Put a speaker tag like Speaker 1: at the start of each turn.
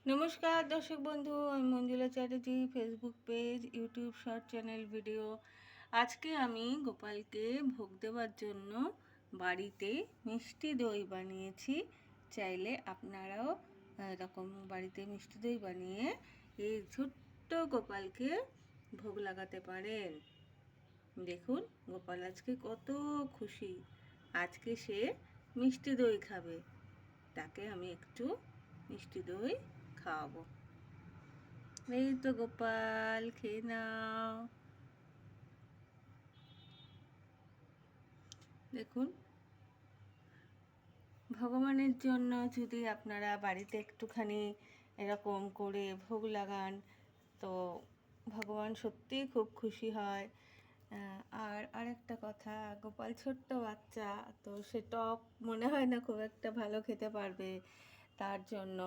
Speaker 1: নমস্কার দর্শক বন্ধু, আমি Manjula Chatterjee. Facebook page, YouTube short channel video. আজকে আমি গোপালকে ভোগ দেওয়ার জন্য বাড়িতে মিষ্টি দই বানিয়েছি। চাইলে আপনারাও এরকম বাড়িতে মিষ্টি দই বানিয়ে এই ছোট্ট গোপালকে ভোগ লাগাতে পারেন। দেখুন গোপাল আজকে কত খুশি, আজকে সে মিষ্টি দই খাবে। তাকে আমি একটু মিষ্টি দই খাওয়াবো। এই তো গোপাল, খেয়ে নাও। দেখুন, ভগবানের জন্য যদি আপনারা বাড়িতে একটুখানি এরকম করে ভোগ লাগান তো ভগবান সত্যিই খুব খুশি হয়। আর আরেকটা কথা, গোপাল ছোট্ট বাচ্চা, তো সে টক মনে হয় না খুব একটা ভালো খেতে পারবে। তার জন্য